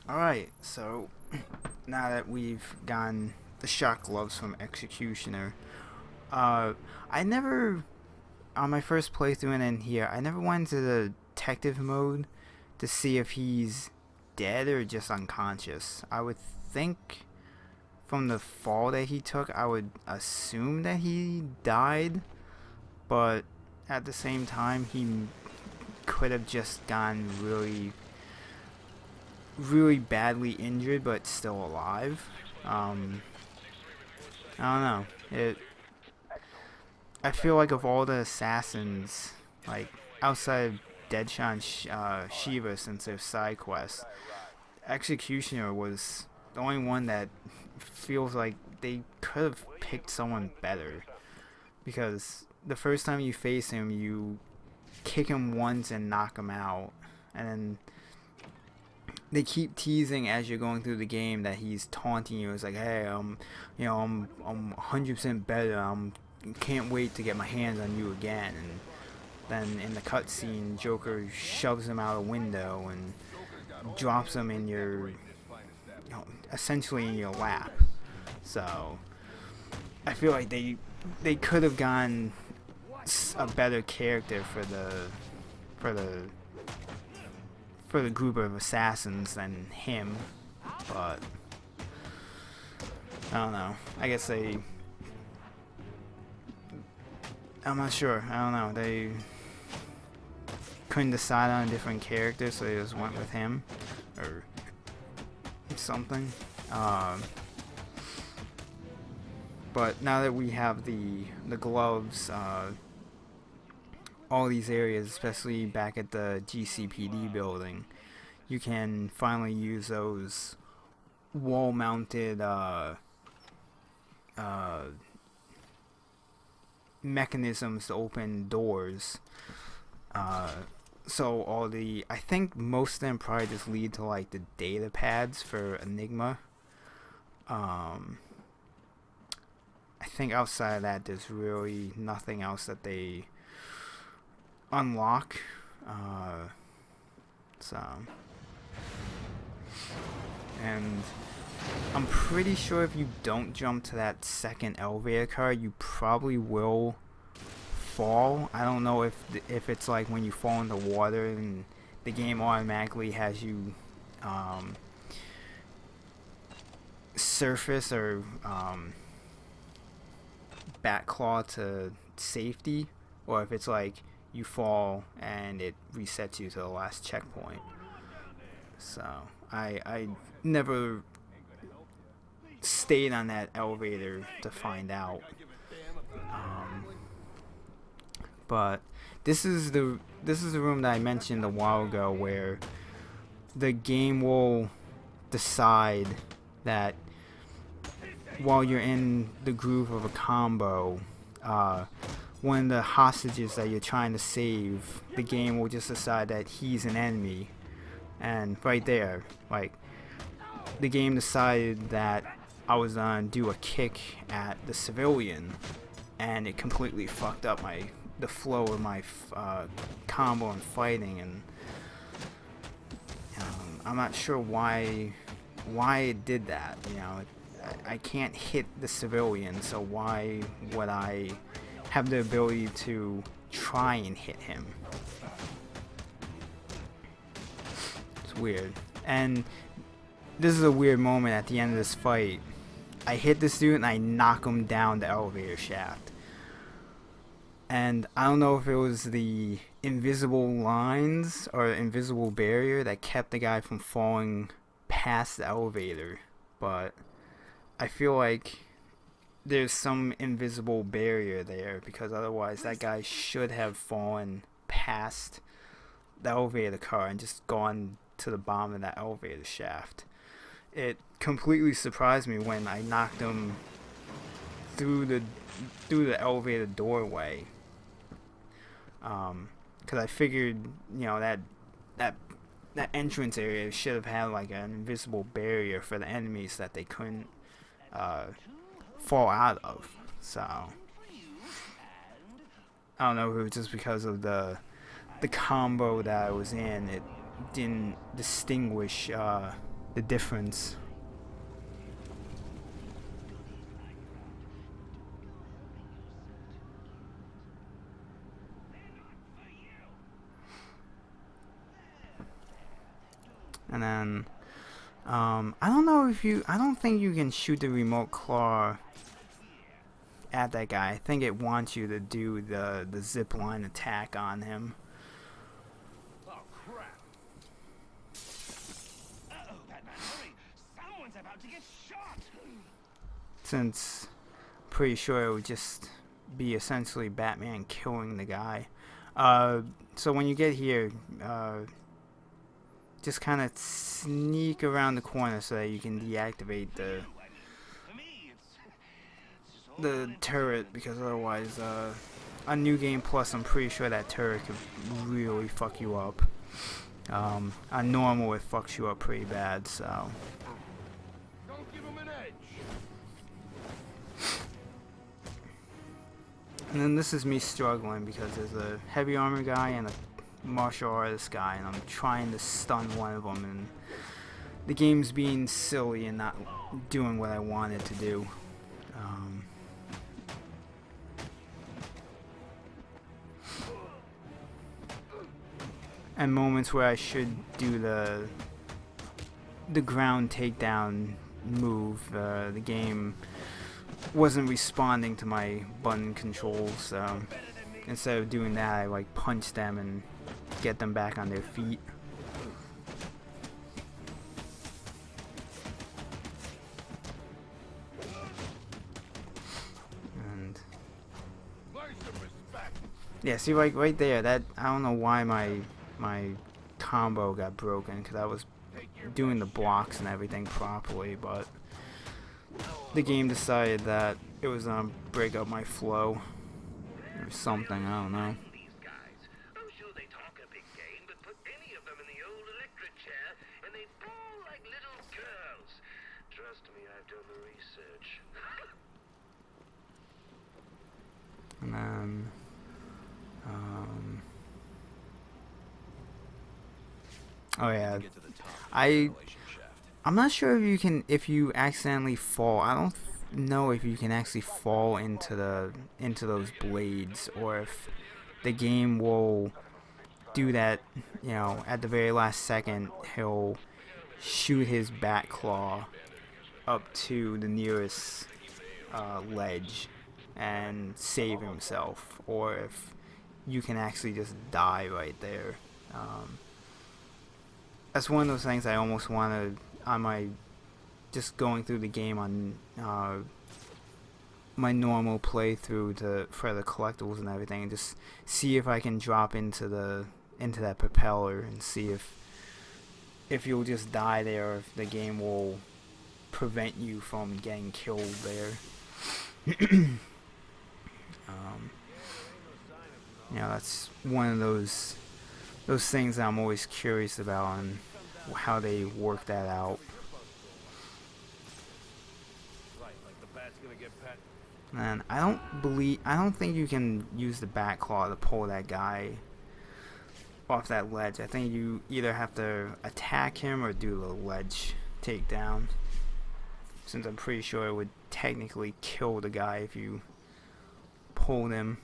Alright, so now that we've gotten the shock gloves from Executioner, uh, I never, on my first playthrough and in here, I never went into the detective mode to see if he's dead or just unconscious. I would think from the fall that he took, I would assume that he died, but at the same time, he could have just gone really badly injured but still alive. Um, I don't know. I feel like of all the assassins, like outside of Deadshot and Shiva, since their side quests, Executioner was the only one that feels like they could have picked someone better. Because the first time you face him, you kick him once and knock him out, and then they keep teasing as you're going through the game that he's taunting you. It's like, hey, I'm 100% better. Can't wait to get my hands on you again. And then in the cutscene, Joker shoves him out a window and drops him in your, essentially in your lap. So I feel like they could have gone a better character for the for the group of assassins than him, but I don't know. I guess I'm not sure. I don't know. They couldn't decide on a different character, so they just went with him or something. But now that we have the gloves, all these areas, especially back at the GCPD building, you can finally use those wall-mounted mechanisms to open doors. So I think most of them probably just lead to like the data pads for Enigma. I think outside of that, there's really nothing else that they unlock. So, and I'm pretty sure if you don't jump to that second elevator car, you probably will fall. I don't know if it's like when you fall in the water and the game automatically has you surface or back claw to safety, or if it's like you fall and it resets you to the last checkpoint. So I never stayed on that elevator to find out. But this is the room that I mentioned a while ago where the game will decide that while you're in the groove of a combo, one of the hostages that you're trying to save, the game will just decide that he's an enemy. And right there, like, the game decided that I was gonna do a kick at the civilian, and it completely fucked up the flow of my combo and fighting, and I'm not sure why it did that. I can't hit the civilian, so why would I have the ability to try and hit him? It's weird. And this is a weird moment at the end of this fight. I hit this dude and I knock him down the elevator shaft. And I don't know if it was the invisible lines or invisible barrier that kept the guy from falling past the elevator, but I feel like there's some invisible barrier there, because otherwise that guy should have fallen past the elevator car and just gone to the bottom of that elevator shaft. It completely surprised me when I knocked him through the elevator doorway, because I figured that entrance area should have had like an invisible barrier for the enemies that they couldn't fall out of. So I don't know if it was just because of the combo that I was in. It didn't distinguish the difference. And then I don't know if you, I don't think you can shoot the remote claw at that guy. I think it wants you to do the zip line attack on him. Oh crap! Uh-oh, Batman, hurry! Someone's about to get shot. Since I'm pretty sure it would just be essentially Batman killing the guy. So when you get here, just kind of sneak around the corner so that you can deactivate the turret, because otherwise on New Game Plus I'm pretty sure that turret could really fuck you up. On normal it fucks you up pretty bad, so Don't give him an edge. and then this is me struggling because there's a heavy armor guy and a martial artist guy, and I'm trying to stun one of them, and the game's being silly and not doing what I wanted to do. And moments where I should do the ground takedown move, the game wasn't responding to my button controls, so instead of doing that I like punch them and get them back on their feet. And yeah, see, like right there, that I don't know why my combo got broken, because I was doing the blocks and everything properly, but the game decided that it was gonna break up my flow or something, I don't know. And then oh yeah, I'm not sure if you accidentally fall. I don't know if you can actually fall into those blades, or if the game will do that, you know, at the very last second he'll shoot his bat claw up to the nearest ledge and save himself, or if you can actually just die right there. That's one of those things I almost want to, on my, just going through the game on my normal playthrough for the collectibles and everything, and just see if I can drop into that propeller and see if you'll just die there, or if the game will prevent you from getting killed there. You know, that's one of those things that I'm always curious about, and how they work that out. And I don't think you can use the bat claw to pull that guy off that ledge. I think you either have to attack him or do the ledge takedown, since I'm pretty sure it would technically kill the guy if you pulled him.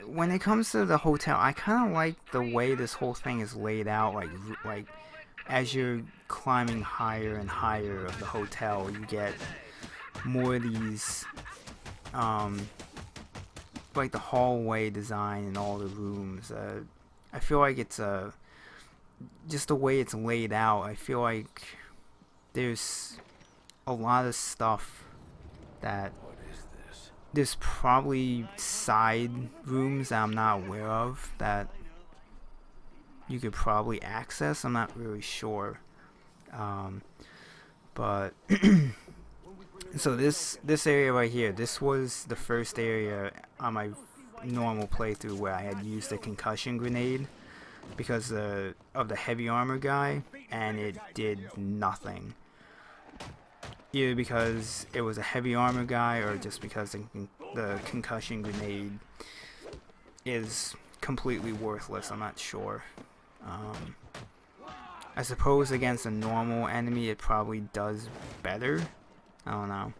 When it comes to the hotel, I kind of like the way this whole thing is laid out. Like as you're climbing higher and higher of the hotel, you get more of these, like the hallway design in all the rooms. I feel like it's just the way it's laid out. I feel like there's a lot of stuff that there's probably side rooms that I'm not aware of that you could probably access. I'm not really sure. But so this area right here, this was the first area on my normal playthrough where I had used a concussion grenade because of the heavy armor guy, and it did nothing. Either because it was a heavy armor guy or just because the concussion grenade is completely worthless. I'm not sure. I suppose against a normal enemy it probably does better. I don't know.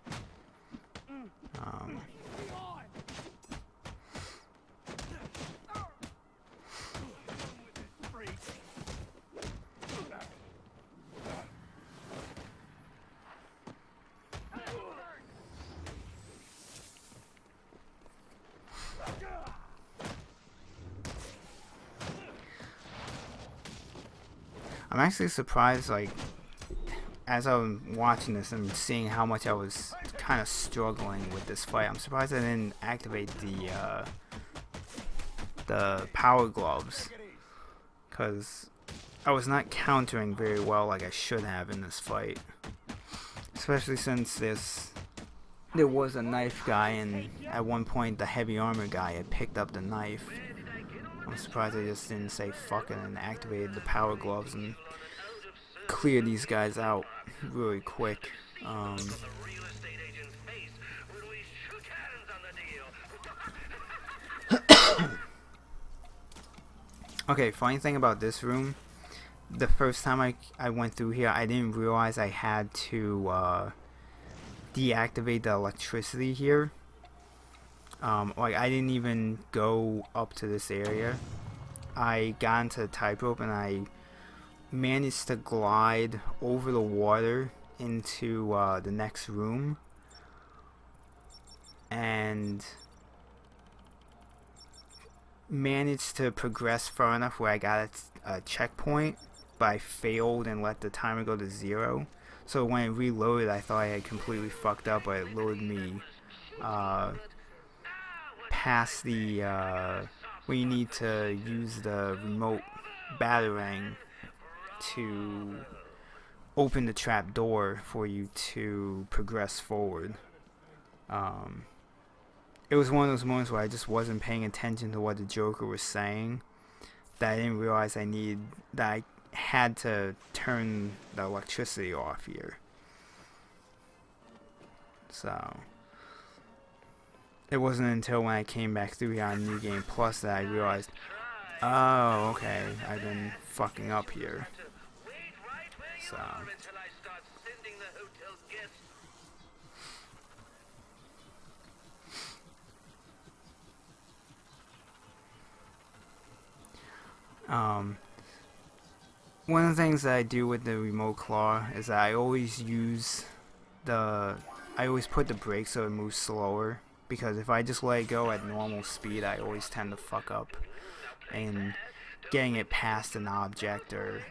I'm actually surprised, like, as I was watching this and seeing how much I was kind of struggling with this fight. I'm surprised I didn't activate the power gloves, because I was not countering very well like I should have in this fight. Especially since there was a knife guy, and at one point the heavy armor guy had picked up the knife. I'm surprised I just didn't say fuck it and activated the power gloves and clear these guys out really quick. Okay, funny thing about this room, the first time I went through here, I didn't realize I had to deactivate the electricity here. Like, I didn't even go up to this area. I got into the tightrope and I managed to glide over the water into the next room, and managed to progress far enough where I got a checkpoint, but I failed and let the timer go to 0. So when it reloaded, I thought I had completely fucked up, but it loaded me past the where you need to use the remote batarang to open the trap door for you to progress forward. It was one of those moments where I just wasn't paying attention to what the Joker was saying, that I didn't realize that I had to turn the electricity off here. So it wasn't until when I came back through here on New Game Plus that I realized, oh, okay, I've been fucking up here. So one of the things that I do with the remote claw is that I always put the brake so it moves slower, because if I just let it go at normal speed, I always tend to fuck up and getting it past an object or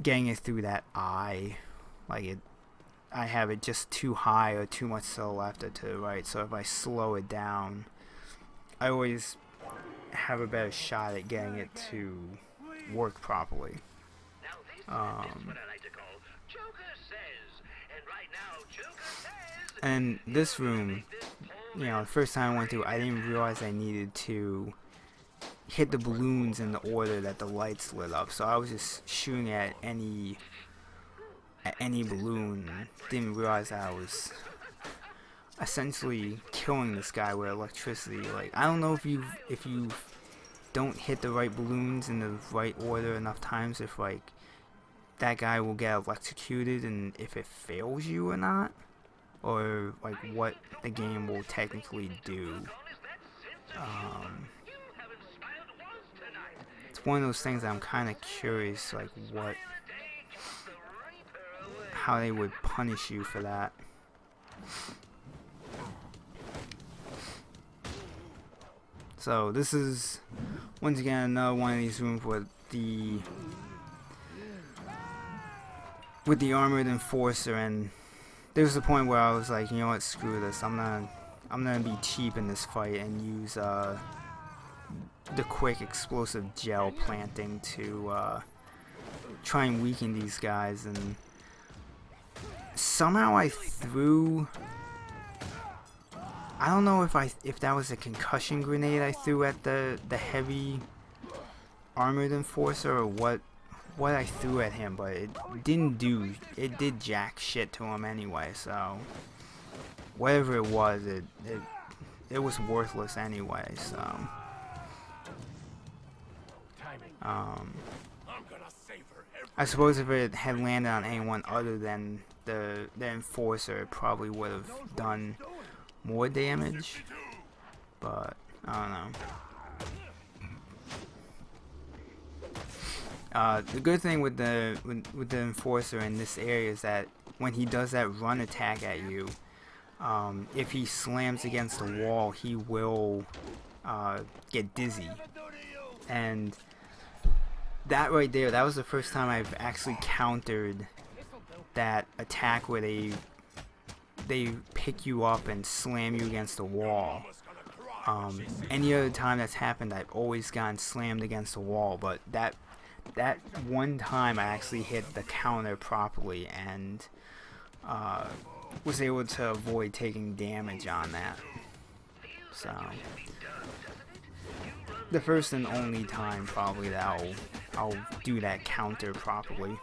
getting it through that eye. Like, I have it just too high or too much to the left or to the right, so if I slow it down, I always have a better shot at getting it to work properly. And this room, you know, the first time I went through, I didn't realize I needed to hit the balloons in the order that the lights lit up, so I was just shooting at any balloon. Didn't realize that I was essentially killing this guy with electricity. Like, I don't know if you don't hit the right balloons in the right order enough times, if like that guy will get electrocuted, and if it fails you or not, or like what the game will technically do. It's one of those things that I'm kind of curious, like how they would punish you for that. So this is once again another one of these rooms with the armored enforcer, and there was a point where I was like, you know what, screw this. I'm gonna be cheap in this fight and use the quick explosive gel planting to try and weaken these guys, and somehow I threw I don't know if that was a concussion grenade I threw at the heavy armored enforcer or what I threw at him, but it did jack shit to him anyway. So whatever it was, it was worthless anyway. So I suppose if it had landed on anyone other than the enforcer, it probably would have done more damage, but I don't know. The good thing with the enforcer in this area is that when he does that run attack at you, if he slams against the wall, he will get dizzy, and that right there, that was the first time I've actually countered that attack where they pick you up and slam you against the wall. Any other time that's happened, I've always gotten slammed against the wall, but that one time I actually hit the counter properly and was able to avoid taking damage on that. So the first and only time probably that I'll do that counter properly.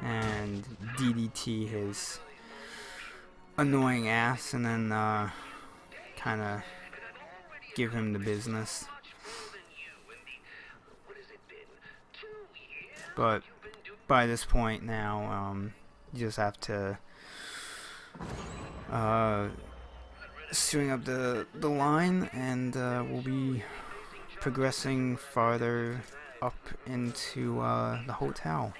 And DDT his annoying ass, and then kind of give him the business. But by this point now, you just have to string up the line, and we'll be progressing farther up into the hotel.